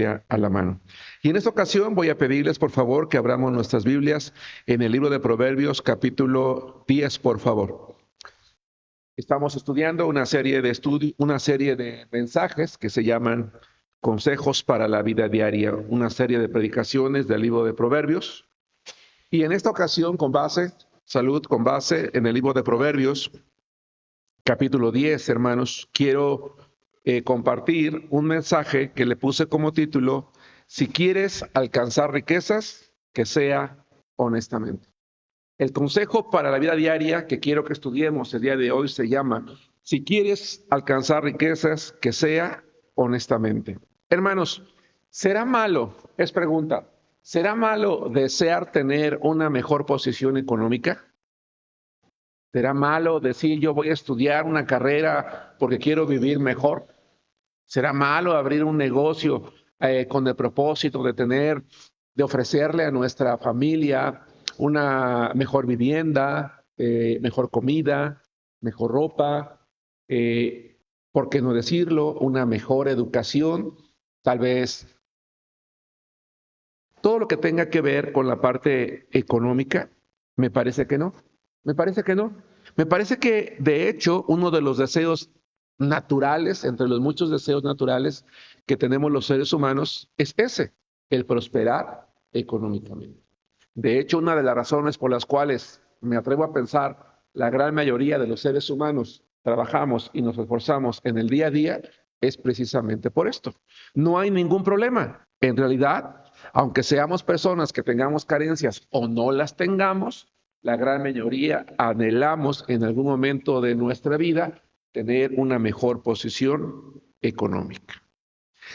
a la mano. Y en esta ocasión voy a pedirles, por favor, que abramos nuestras Biblias en el libro de Proverbios, capítulo 10, por favor. Estamos estudiando una serie de mensajes que se llaman Consejos para la Vida Diaria, una serie de predicaciones del libro de Proverbios. Y en esta ocasión, con base en el libro de Proverbios, capítulo 10, hermanos, quiero compartir un mensaje que le puse como título: si quieres alcanzar riquezas, que sea honestamente. El consejo para la vida diaria que quiero que estudiemos el día de hoy se llama: si quieres alcanzar riquezas, que sea honestamente. Hermanos, ¿será malo? Es pregunta. ¿Será malo desear tener una mejor posición económica? ¿Será malo decir yo voy a estudiar una carrera porque quiero vivir mejor? ¿Será malo abrir un negocio con el propósito de ofrecerle a nuestra familia una mejor vivienda, mejor comida, mejor ropa, por qué no decirlo, una mejor educación, tal vez todo lo que tenga que ver con la parte económica? Me parece que no. Me parece que no. Me parece que, de hecho, uno de los deseos naturales, entre los muchos deseos naturales que tenemos los seres humanos, es ese, el prosperar económicamente. De hecho, una de las razones por las cuales me atrevo a pensar la gran mayoría de los seres humanos trabajamos y nos esforzamos en el día a día es precisamente por esto. No hay ningún problema. En realidad, aunque seamos personas que tengamos carencias o no las tengamos, la gran mayoría anhelamos en algún momento de nuestra vida tener una mejor posición económica.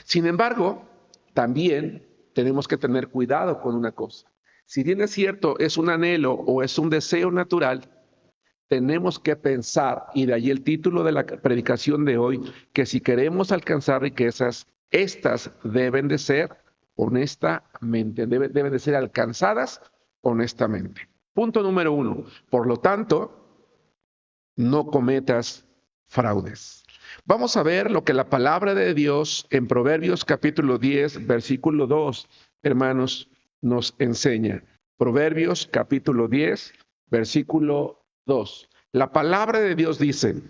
Sin embargo, también tenemos que tener cuidado con una cosa. Si bien es cierto, es un anhelo o es un deseo natural, tenemos que pensar, y de allí el título de la predicación de hoy, que si queremos alcanzar riquezas, estas deben de ser honestamente, deben de ser alcanzadas honestamente. Punto número 1. Por lo tanto, no cometas fraudes. Vamos a ver lo que la palabra de Dios en Proverbios capítulo 10, versículo 2, hermanos, nos enseña. Proverbios capítulo 10, versículo 2. La palabra de Dios dice: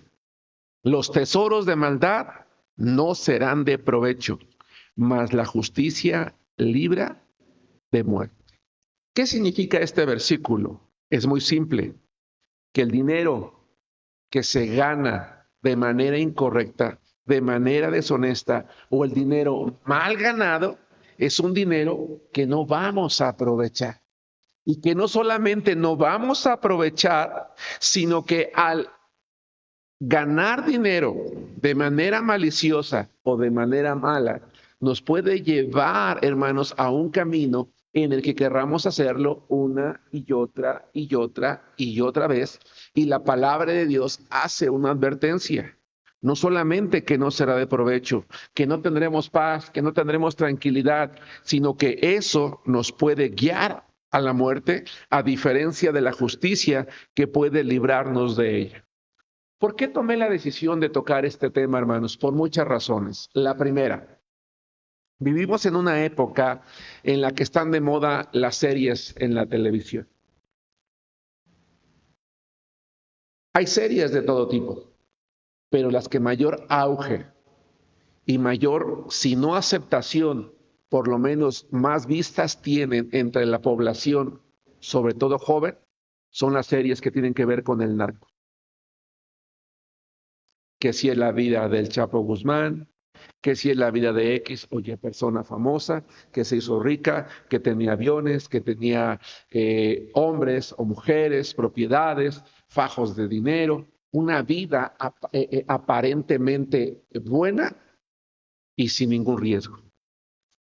los tesoros de maldad no serán de provecho, mas la justicia libra de muerte. ¿Qué significa este versículo? Es muy simple, que el dinero que se gana de manera incorrecta, de manera deshonesta, o el dinero mal ganado, es un dinero que no vamos a aprovechar. Y que no solamente no vamos a aprovechar, sino que al ganar dinero de manera maliciosa o de manera mala, nos puede llevar, hermanos, a un camino en el que querramos hacerlo una y otra y otra y otra vez. Y la palabra de Dios hace una advertencia. No solamente que no será de provecho, que no tendremos paz, que no tendremos tranquilidad, sino que eso nos puede guiar a la muerte, a diferencia de la justicia que puede librarnos de ella. ¿Por qué tomé la decisión de tocar este tema, hermanos? Por muchas razones. La primera, vivimos en una época en la que están de moda las series en la televisión. Hay series de todo tipo, pero las que mayor auge y mayor, si no aceptación, por lo menos más vistas tienen entre la población, sobre todo joven, son las series que tienen que ver con el narco. Que si es la vida del Chapo Guzmán, que si es la vida de X o Y persona famosa, que se hizo rica, que tenía aviones, que tenía hombres o mujeres, propiedades, fajos de dinero, una vida aparentemente buena y sin ningún riesgo.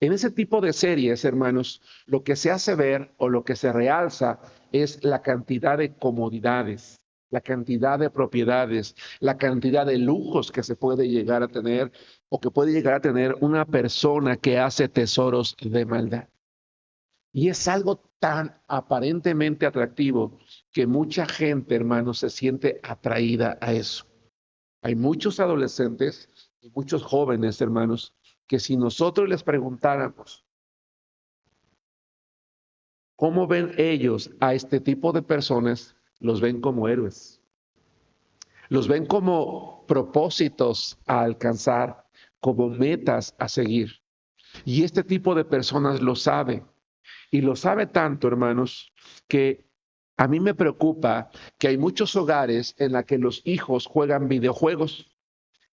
En ese tipo de series, hermanos, lo que se hace ver o lo que se realza es la cantidad de comodidades, la cantidad de propiedades, la cantidad de lujos que se puede llegar a tener o que puede llegar a tener una persona que hace tesoros de maldad. Y es algo tan aparentemente atractivo que mucha gente, hermanos, se siente atraída a eso. Hay muchos adolescentes y muchos jóvenes, hermanos, que si nosotros les preguntáramos cómo ven ellos a este tipo de personas, los ven como héroes, los ven como propósitos a alcanzar, como metas a seguir. Y este tipo de personas lo sabe. Y lo sabe tanto, hermanos, que a mí me preocupa que hay muchos hogares en los que los hijos juegan videojuegos.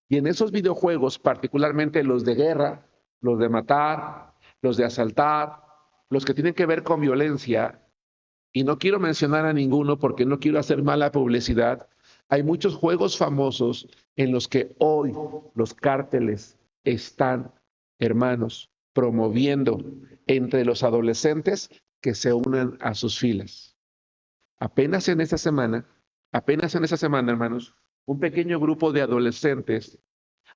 Y en esos videojuegos, particularmente los de guerra, los de matar, los de asaltar, los que tienen que ver con violencia, y no quiero mencionar a ninguno porque no quiero hacer mala publicidad, hay muchos juegos famosos en los que hoy los cárteles están, hermanos, promoviendo entre los adolescentes que se unan a sus filas. Apenas en esa semana, hermanos, un pequeño grupo de adolescentes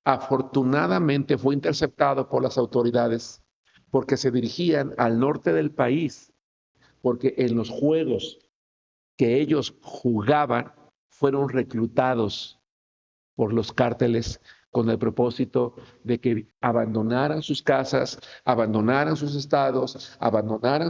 afortunadamente fue interceptado por las autoridades porque se dirigían al norte del país, porque en los juegos que ellos jugaban fueron reclutados por los cárteles con el propósito de que abandonaran sus casas, abandonaran sus estados, abandonaran a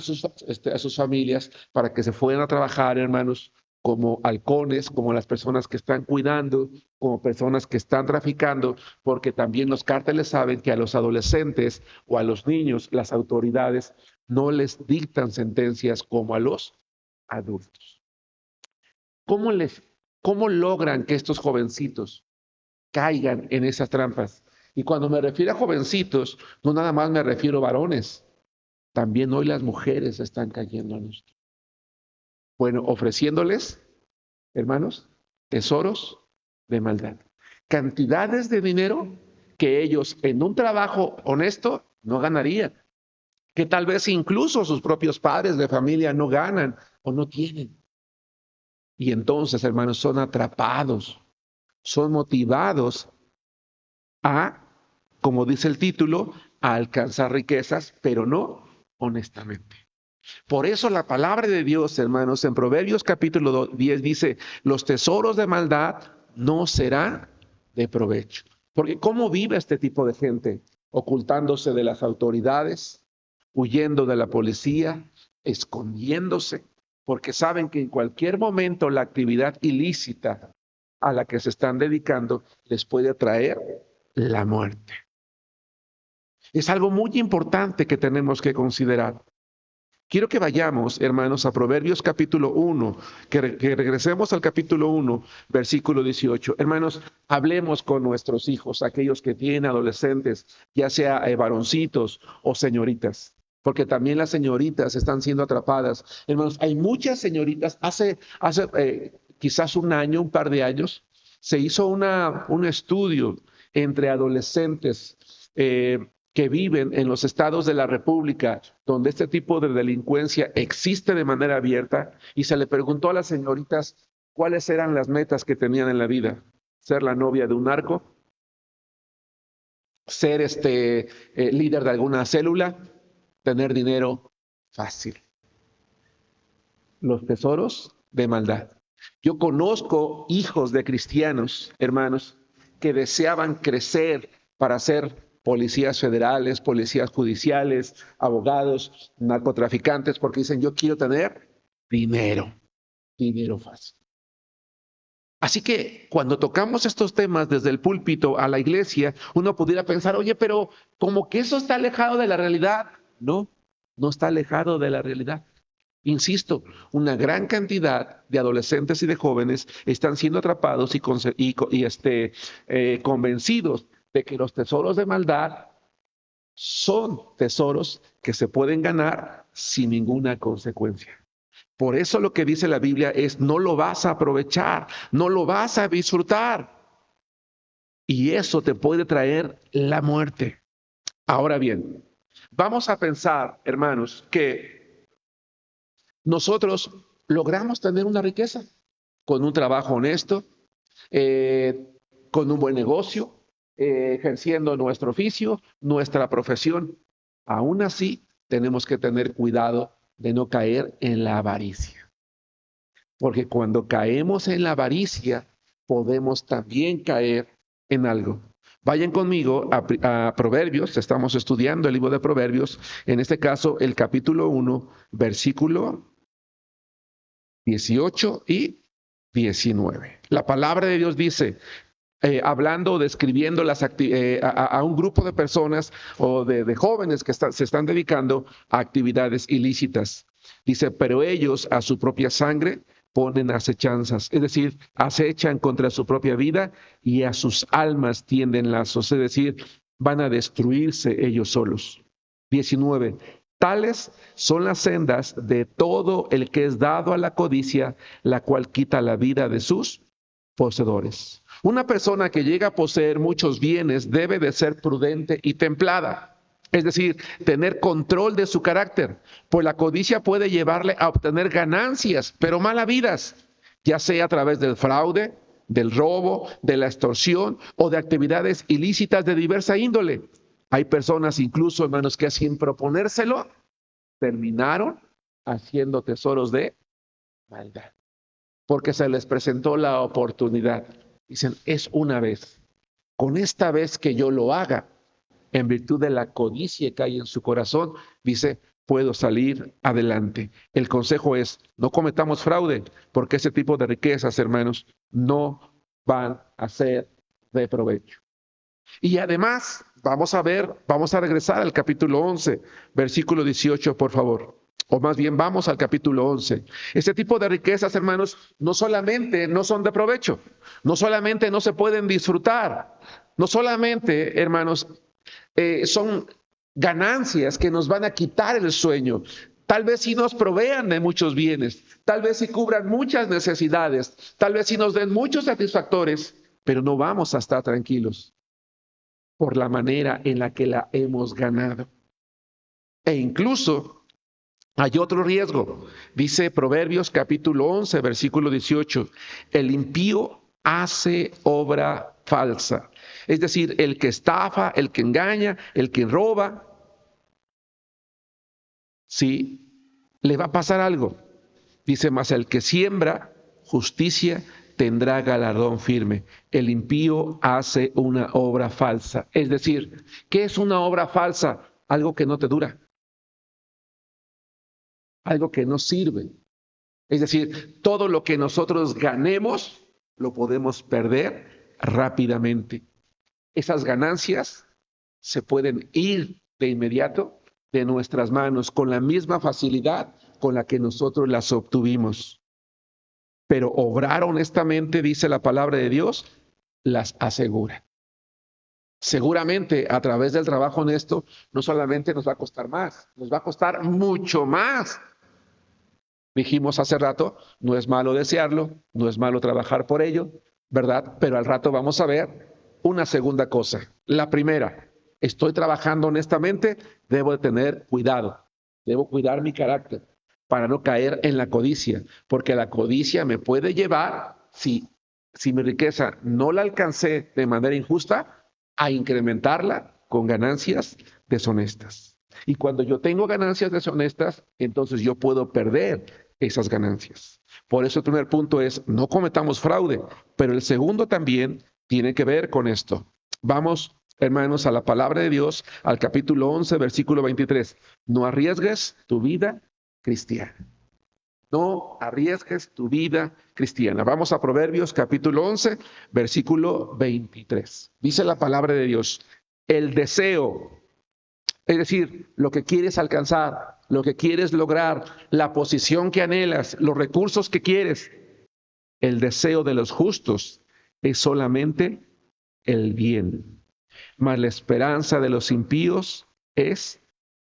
sus familias para que se fueran a trabajar, hermanos, como halcones, como las personas que están cuidando, como personas que están traficando, porque también los cárteles saben que a los adolescentes o a los niños las autoridades no les dictan sentencias como a los adultos. ¿Cómo, cómo logran que estos jovencitos caigan en esas trampas? Y cuando me refiero a jovencitos, no nada más me refiero a varones, también hoy las mujeres están cayendo en esto. Bueno, ofreciéndoles, hermanos, tesoros de maldad, cantidades de dinero que ellos en un trabajo honesto no ganarían, que tal vez incluso sus propios padres de familia no ganan o no tienen. Y entonces, hermanos, son atrapados, son motivados a, como dice el título, a alcanzar riquezas, pero no honestamente. Por eso la palabra de Dios, hermanos, en Proverbios capítulo 10 dice, los tesoros de maldad no serán de provecho. Porque ¿cómo vive este tipo de gente? Ocultándose de las autoridades, huyendo de la policía, escondiéndose, porque saben que en cualquier momento la actividad ilícita a la que se están dedicando les puede traer la muerte. Es algo muy importante que tenemos que considerar. Quiero que vayamos, hermanos, a Proverbios capítulo 1, que regresemos al capítulo 1, versículo 18. Hermanos, hablemos con nuestros hijos, aquellos que tienen adolescentes, ya sea varoncitos o señoritas, porque también las señoritas están siendo atrapadas. Hermanos, hay muchas señoritas, hace quizás un año, un par de años, se hizo un estudio entre adolescentes que viven en los estados de la República donde este tipo de delincuencia existe de manera abierta y se le preguntó a las señoritas cuáles eran las metas que tenían en la vida. Ser la novia de un narco, ser líder de alguna célula, tener dinero fácil. Los tesoros de maldad. Yo conozco hijos de cristianos, hermanos, que deseaban crecer para ser policías federales, policías judiciales, abogados, narcotraficantes, porque dicen, yo quiero tener dinero, dinero fácil. Así que cuando tocamos estos temas desde el púlpito a la iglesia, uno pudiera pensar, oye, pero como que eso está alejado de la realidad. No, no está alejado de la realidad. Insisto, una gran cantidad de adolescentes y de jóvenes están siendo atrapados y convencidos de que los tesoros de maldad son tesoros que se pueden ganar sin ninguna consecuencia. Por eso lo que dice la Biblia es, no lo vas a aprovechar, no lo vas a disfrutar. Y eso te puede traer la muerte. Ahora bien, vamos a pensar, hermanos, que nosotros logramos tener una riqueza con un trabajo honesto, con un buen negocio, ejerciendo nuestro oficio, nuestra profesión. Aún así, tenemos que tener cuidado de no caer en la avaricia. Porque cuando caemos en la avaricia, podemos también caer en algo. Vayan conmigo a Proverbios, estamos estudiando el libro de Proverbios, en este caso el capítulo 1, versículo 18 y 19. La palabra de Dios dice, hablando, describiendo a un grupo de personas o de jóvenes que se están dedicando a actividades ilícitas. Dice, pero ellos a su propia sangre ponen acechanzas, es decir, acechan contra su propia vida y a sus almas tienden lazos, es decir, van a destruirse ellos solos. 19. Tales son las sendas de todo el que es dado a la codicia, la cual quita la vida de sus poseedores. Una persona que llega a poseer muchos bienes debe de ser prudente y templada. Es decir, tener control de su carácter, pues la codicia puede llevarle a obtener ganancias, pero malavidas, ya sea a través del fraude, del robo, de la extorsión o de actividades ilícitas de diversa índole. Hay personas incluso, hermanos, que sin proponérselo, terminaron haciendo tesoros de maldad, porque se les presentó la oportunidad. Dicen, es una vez. Con esta vez que yo lo haga, en virtud de la codicia que hay en su corazón, dice, puedo salir adelante. El consejo es, no cometamos fraude, porque ese tipo de riquezas, hermanos, no van a ser de provecho. Y además, vamos a regresar al capítulo 11, versículo 18, por favor. O más bien, vamos al capítulo 11. Ese tipo de riquezas, hermanos, no solamente no son de provecho, no solamente no se pueden disfrutar, no solamente, hermanos, son ganancias que nos van a quitar el sueño. Tal vez sí nos provean de muchos bienes, tal vez sí cubran muchas necesidades, tal vez sí nos den muchos satisfactores, pero no vamos a estar tranquilos por la manera en la que la hemos ganado. E incluso hay otro riesgo. Dice Proverbios capítulo 11, versículo 18, el impío hace obra falsa. Es decir, el que estafa, el que engaña, el que roba, sí, le va a pasar algo. Dice, más el que siembra justicia tendrá galardón firme. El impío hace una obra falsa. Es decir, ¿qué es una obra falsa? Algo que no te dura. Algo que no sirve. Es decir, todo lo que nosotros ganemos lo podemos perder rápidamente. Esas ganancias se pueden ir de inmediato de nuestras manos con la misma facilidad con la que nosotros las obtuvimos. Pero obrar honestamente, dice la palabra de Dios, las asegura. Seguramente a través del trabajo honesto no solamente nos va a costar más, nos va a costar mucho más. Dijimos hace rato, no es malo desearlo, no es malo trabajar por ello, ¿verdad? Pero al rato vamos a ver una segunda cosa. La primera, estoy trabajando honestamente, debo de tener cuidado, debo cuidar mi carácter para no caer en la codicia, porque la codicia me puede llevar, si mi riqueza no la alcancé de manera injusta, a incrementarla con ganancias deshonestas. Y cuando yo tengo ganancias deshonestas, entonces yo puedo perder esas ganancias. Por eso el primer punto es, no cometamos fraude, pero el segundo también tiene que ver con esto. Vamos, hermanos, a la palabra de Dios, al capítulo 11, versículo 23. No arriesgues tu vida cristiana. No arriesgues tu vida cristiana. Vamos a Proverbios capítulo 11, versículo 23. Dice la palabra de Dios, el deseo, es decir, lo que quieres alcanzar, lo que quieres lograr, la posición que anhelas, los recursos que quieres, el deseo de los justos es solamente el bien, mas la esperanza de los impíos es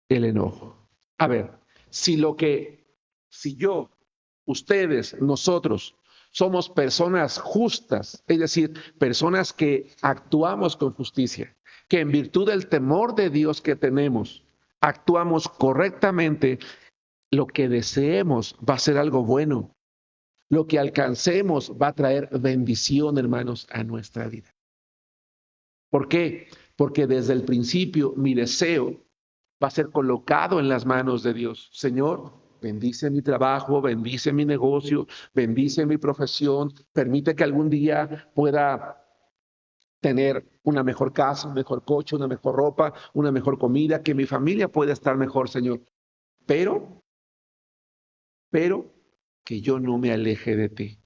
el enojo. A ver, si yo, ustedes, nosotros, somos personas justas, es decir, personas que actuamos con justicia, que en virtud del temor de Dios que tenemos, actuamos correctamente, lo que deseemos va a ser algo bueno. Lo que alcancemos va a traer bendición, hermanos, a nuestra vida. ¿Por qué? Porque desde el principio mi deseo va a ser colocado en las manos de Dios. Señor, bendice mi trabajo, bendice mi negocio, bendice mi profesión, permite que algún día pueda tener una mejor casa, un mejor coche, una mejor ropa, una mejor comida, que mi familia pueda estar mejor, Señor. Pero que yo no me aleje de ti,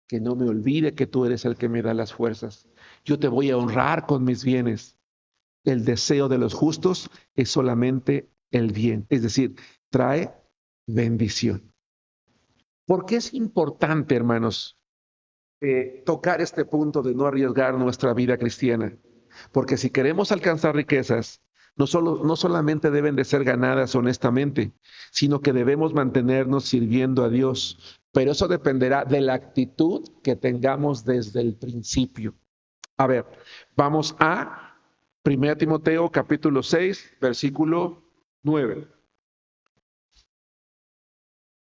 que no me olvide que tú eres el que me da las fuerzas. Yo te voy a honrar con mis bienes. El deseo de los justos es solamente el bien, es decir, trae bendición. ¿Por qué es importante, hermanos, tocar este punto de no arriesgar nuestra vida cristiana? Porque si queremos alcanzar riquezas, no solamente deben de ser ganadas honestamente, sino que debemos mantenernos sirviendo a Dios. Pero eso dependerá de la actitud que tengamos desde el principio. A ver, vamos a 1 Timoteo capítulo 6, versículo 9.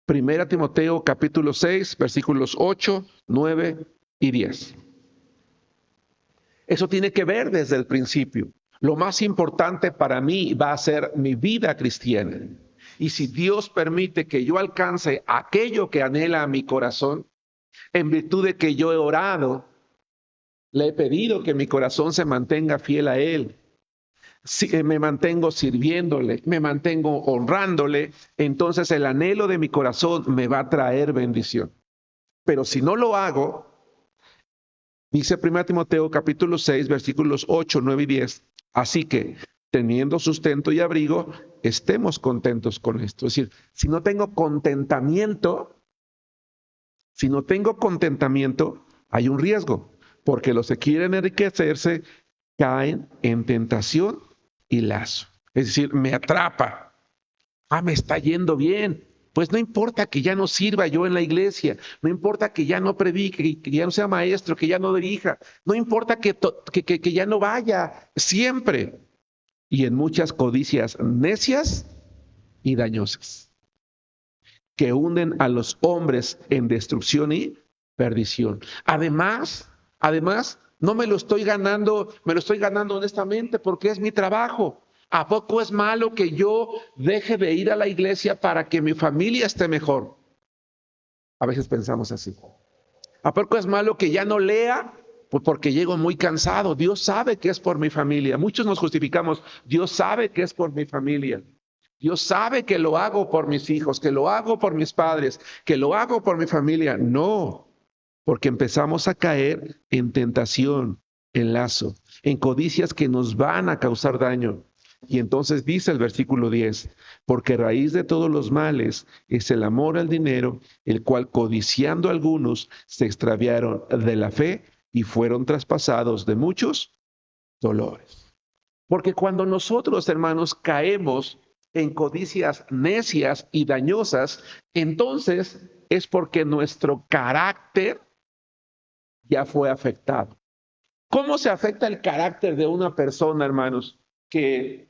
1 Timoteo capítulo 6, versículos 8, 9 y 10. Eso tiene que ver desde el principio. Lo más importante para mí va a ser mi vida cristiana. Y si Dios permite que yo alcance aquello que anhela mi corazón, en virtud de que yo he orado, le he pedido que mi corazón se mantenga fiel a Él, si me mantengo sirviéndole, me mantengo honrándole, entonces el anhelo de mi corazón me va a traer bendición. Pero si no lo hago, dice 1 Timoteo capítulo 6, versículos 8, 9 y 10, así que teniendo sustento y abrigo, estemos contentos con esto. Es decir, si no tengo contentamiento, hay un riesgo, porque los que quieren enriquecerse caen en tentación y lazo. Es decir, me atrapa. Me está yendo bien. Pues no importa que ya no sirva yo en la iglesia, no importa que ya no predique, que ya no sea maestro, que ya no dirija, no importa que ya no vaya, siempre. Y en muchas codicias necias y dañosas, que hunden a los hombres en destrucción y perdición. Además, no me lo estoy ganando, me lo estoy ganando honestamente porque es mi trabajo. ¿A poco es malo que yo deje de ir a la iglesia para que mi familia esté mejor? A veces pensamos así. ¿A poco es malo que ya no lea? Pues porque llego muy cansado. Dios sabe que es por mi familia. Muchos nos justificamos. Dios sabe que es por mi familia. Dios sabe que lo hago por mis hijos, que lo hago por mis padres, que lo hago por mi familia. No, porque empezamos a caer en tentación, en lazo, en codicias que nos van a causar daño. Y entonces dice el versículo 10, porque raíz de todos los males es el amor al dinero, el cual codiciando algunos se extraviaron de la fe y fueron traspasados de muchos dolores. Porque cuando nosotros, hermanos, caemos en codicias necias y dañosas, entonces es porque nuestro carácter ya fue afectado. ¿Cómo se afecta el carácter de una persona, hermanos, que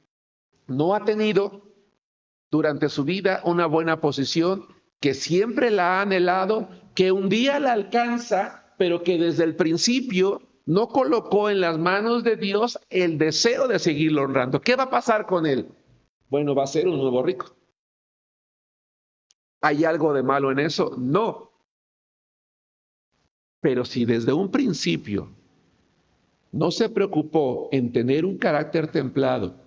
no ha tenido durante su vida una buena posición, que siempre la ha anhelado, que un día la alcanza, pero que desde el principio no colocó en las manos de Dios el deseo de seguirlo honrando? ¿Qué va a pasar con él? Bueno, va a ser un nuevo rico. ¿Hay algo de malo en eso? No. Pero si desde un principio no se preocupó en tener un carácter templado,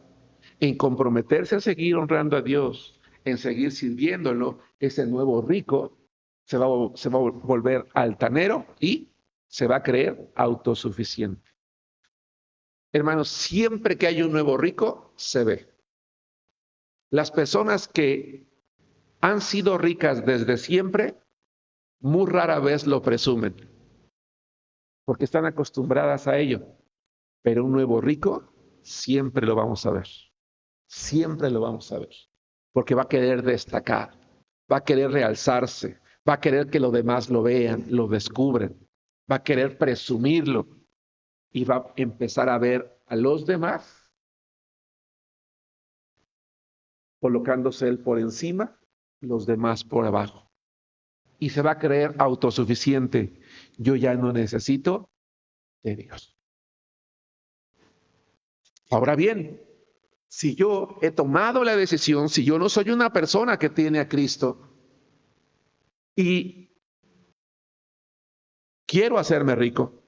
en comprometerse a seguir honrando a Dios, en seguir sirviéndolo, ese nuevo rico se va a volver altanero y se va a creer autosuficiente. Hermanos, siempre que hay un nuevo rico, se ve. Las personas que han sido ricas desde siempre, muy rara vez lo presumen, porque están acostumbradas a ello. Pero un nuevo rico, siempre lo vamos a ver. Siempre lo vamos a ver. Porque va a querer destacar, va a querer realzarse, va a querer que los demás lo vean, lo descubran, va a querer presumirlo y va a empezar a ver a los demás colocándose él por encima, los demás por abajo. Y se va a creer autosuficiente. Yo ya no necesito de Dios. Ahora bien, si yo he tomado la decisión, si yo no soy una persona que tiene a Cristo y quiero hacerme rico,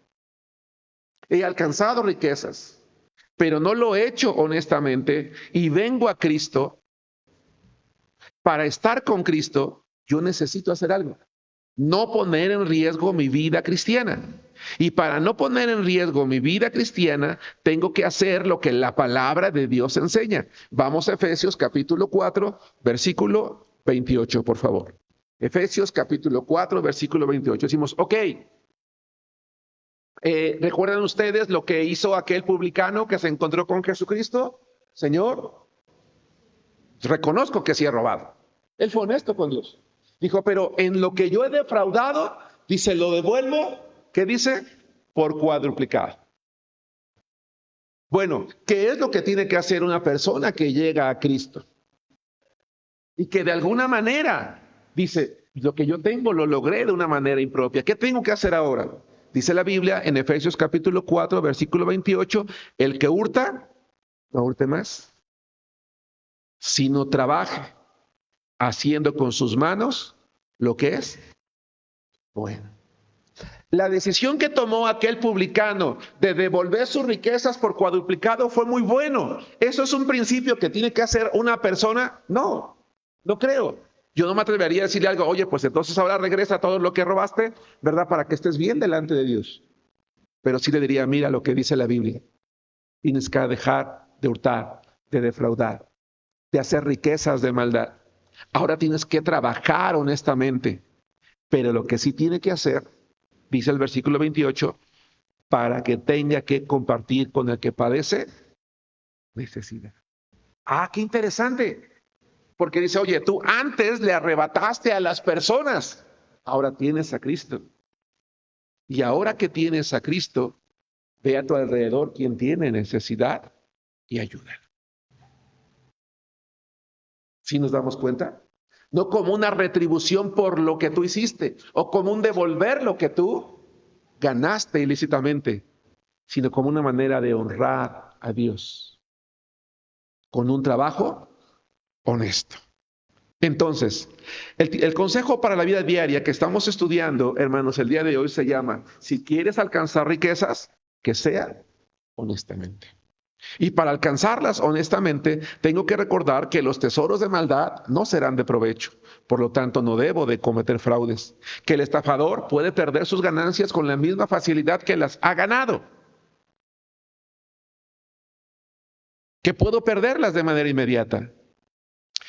he alcanzado riquezas, pero no lo he hecho honestamente y vengo a Cristo. Para estar con Cristo, yo necesito hacer algo. No poner en riesgo mi vida cristiana. Y para no poner en riesgo mi vida cristiana, tengo que hacer lo que la palabra de Dios enseña. Vamos a Efesios capítulo 4, versículo 28, por favor. Efesios capítulo 4, versículo 28. Decimos, ok, ¿recuerdan ustedes lo que hizo aquel publicano que se encontró con Jesucristo? Señor, reconozco que sí he robado. Él fue honesto con Dios. Dijo, pero en lo que yo he defraudado, dice, lo devuelvo, ¿qué dice? Por cuadruplicado. Bueno, ¿qué es lo que tiene que hacer una persona que llega a Cristo? Y que de alguna manera, dice, lo que yo tengo lo logré de una manera impropia. ¿Qué tengo que hacer ahora? Dice la Biblia en Efesios capítulo 4, versículo 28, el que hurta, no hurte más, sino trabaje, haciendo con sus manos lo que es bueno. La decisión que tomó aquel publicano de devolver sus riquezas por cuadruplicado fue muy bueno. ¿Eso es un principio que tiene que hacer una persona? No, no creo. Yo no me atrevería a decirle algo, oye, pues entonces ahora regresa todo lo que robaste, ¿verdad? Para que estés bien delante de Dios. Pero sí le diría, mira lo que dice la Biblia. Tienes que dejar de hurtar, de defraudar, de hacer riquezas de maldad. Ahora tienes que trabajar honestamente. Pero lo que sí tiene que hacer, dice el versículo 28, para que tenga que compartir con el que padece necesidad. Ah, qué interesante. Porque dice, oye, tú antes le arrebataste a las personas, ahora tienes a Cristo. Y ahora que tienes a Cristo, ve a tu alrededor quien tiene necesidad y ayuda. ¿Sí nos damos cuenta? No como una retribución por lo que tú hiciste o como un devolver lo que tú ganaste ilícitamente, sino como una manera de honrar a Dios con un trabajo honesto. Entonces, el consejo para la vida diaria que estamos estudiando, hermanos, el día de hoy se llama, si quieres alcanzar riquezas, que sea honestamente. Y para alcanzarlas honestamente, tengo que recordar que los tesoros de maldad no serán de provecho. Por lo tanto, no debo de cometer fraudes. Que el estafador puede perder sus ganancias con la misma facilidad que las ha ganado. Que puedo perderlas de manera inmediata.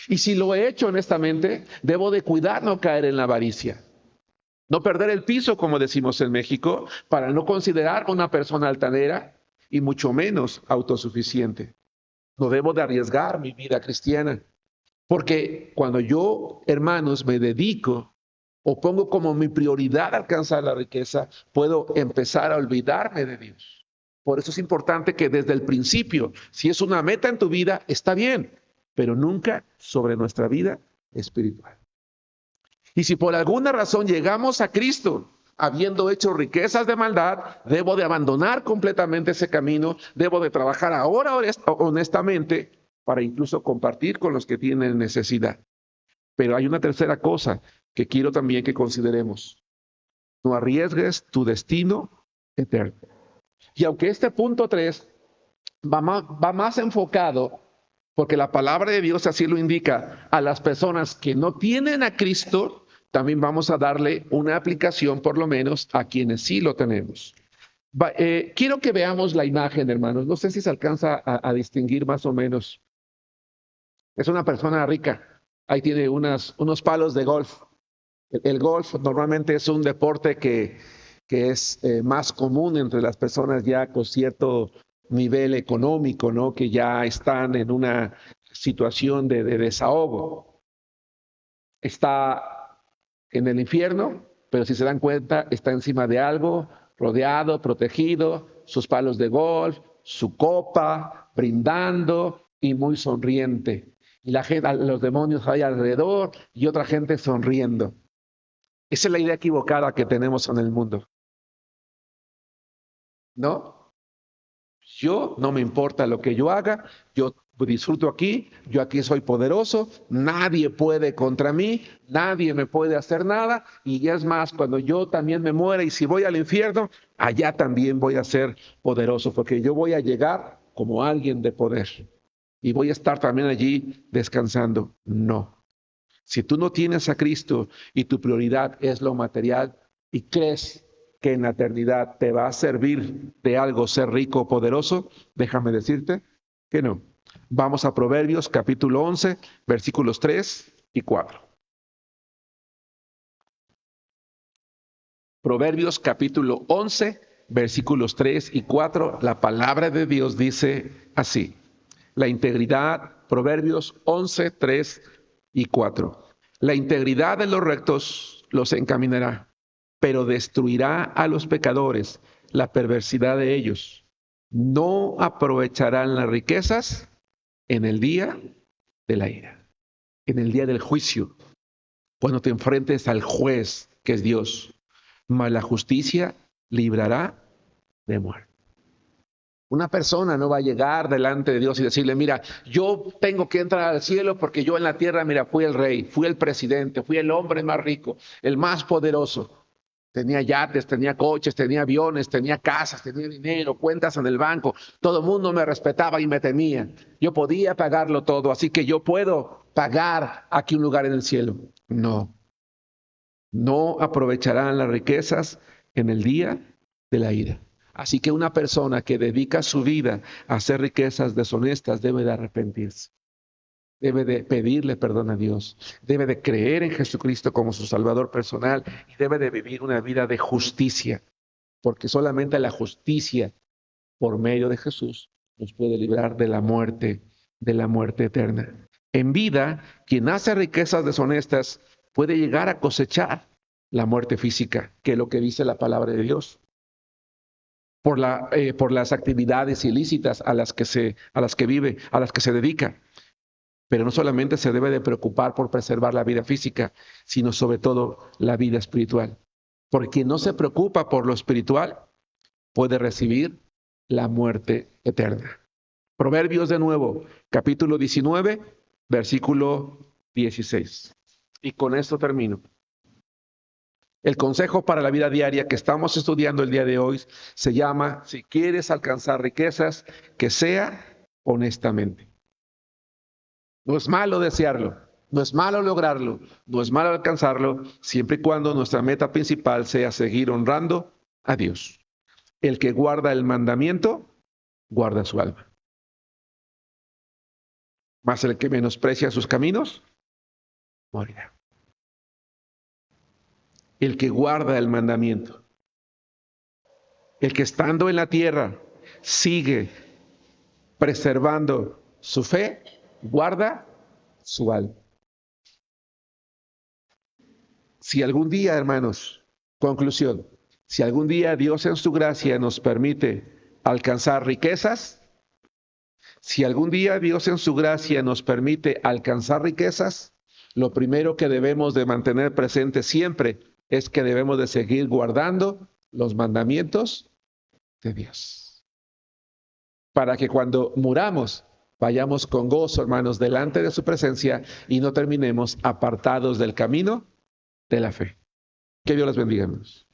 Y si lo he hecho honestamente, debo de cuidar no caer en la avaricia. No perder el piso, como decimos en México, para no considerar una persona altanera y mucho menos autosuficiente. No debo de arriesgar mi vida cristiana. Porque cuando yo, hermanos, me dedico o pongo como mi prioridad alcanzar la riqueza, puedo empezar a olvidarme de Dios. Por eso es importante que desde el principio, si es una meta en tu vida, está bien, pero nunca sobre nuestra vida espiritual. Y si por alguna razón llegamos a Cristo, habiendo hecho riquezas de maldad, debo de abandonar completamente ese camino, debo de trabajar ahora honestamente para incluso compartir con los que tienen necesidad. Pero hay una tercera cosa que quiero también que consideremos. No arriesgues tu destino eterno. Y aunque este punto 3 va más enfocado, porque la palabra de Dios así lo indica, a las personas que no tienen a Cristo, también vamos a darle una aplicación por lo menos a quienes sí lo tenemos. Quiero que veamos la imagen, hermanos. No sé si se alcanza a distinguir más o menos. Es una persona rica. Ahí tiene unos palos de golf. El golf normalmente es un deporte que es más común entre las personas ya con cierto nivel económico, ¿no? Que ya están en una situación de desahogo. Está en el infierno, pero si se dan cuenta, está encima de algo, rodeado, protegido, sus palos de golf, su copa, brindando y muy sonriente. Y la gente, los demonios ahí alrededor y otra gente sonriendo. Esa es la idea equivocada que tenemos en el mundo. ¿No? Yo no me importa lo que yo haga, yo disfruto aquí, yo aquí soy poderoso, nadie puede contra mí, nadie me puede hacer nada, y es más, cuando yo también me muera y si voy al infierno, allá también voy a ser poderoso, porque yo voy a llegar como alguien de poder y voy a estar también allí descansando. No. Si tú no tienes a Cristo y tu prioridad es lo material y crees que en la eternidad te va a servir de algo ser rico o poderoso, déjame decirte que no. Vamos a Proverbios capítulo 11, versículos 3 y 4. Proverbios capítulo 11, versículos 3 y 4. La palabra de Dios dice así. La integridad, Proverbios 11, 3 y 4. La integridad de los rectos los encaminará, pero destruirá a los pecadores la perversidad de ellos. No aprovecharán las riquezas en el día de la ira, en el día del juicio, cuando te enfrentes al juez que es Dios, mas la justicia librará de muerte. Una persona no va a llegar delante de Dios y decirle, mira, yo tengo que entrar al cielo porque yo en la tierra, mira, fui el rey, fui el presidente, fui el hombre más rico, el más poderoso. Tenía yates, tenía coches, tenía aviones, tenía casas, tenía dinero, cuentas en el banco. Todo el mundo me respetaba y me temía. Yo podía pagarlo todo, así que yo puedo pagar aquí un lugar en el cielo. No. No aprovecharán las riquezas en el día de la ira. Así que una persona que dedica su vida a hacer riquezas deshonestas debe de arrepentirse. Debe de pedirle perdón a Dios. Debe de creer en Jesucristo como su Salvador personal y debe de vivir una vida de justicia. Porque solamente la justicia por medio de Jesús nos puede librar de la muerte eterna. En vida, quien hace riquezas deshonestas puede llegar a cosechar la muerte física, que es lo que dice la palabra de Dios. Por las actividades ilícitas a las que se dedica. Pero no solamente se debe de preocupar por preservar la vida física, sino sobre todo la vida espiritual. Porque quien no se preocupa por lo espiritual puede recibir la muerte eterna. Proverbios de nuevo, capítulo 19, versículo 16. Y con esto termino. El consejo para la vida diaria que estamos estudiando el día de hoy se llama, si quieres alcanzar riquezas, que sea honestamente. No es malo desearlo, no es malo lograrlo, no es malo alcanzarlo, siempre y cuando nuestra meta principal sea seguir honrando a Dios. El que guarda el mandamiento, guarda su alma. Mas el que menosprecia sus caminos, morirá. El que guarda el mandamiento, el que estando en la tierra sigue preservando su fe, guarda su alma. Si algún día, hermanos, conclusión, si algún día Dios en su gracia nos permite alcanzar riquezas, si algún día Dios en su gracia nos permite alcanzar riquezas, lo primero que debemos de mantener presente siempre es que debemos de seguir guardando los mandamientos de Dios. Para que cuando muramos, vayamos con gozo, hermanos, delante de su presencia y no terminemos apartados del camino de la fe. Que Dios les bendiga, hermanos.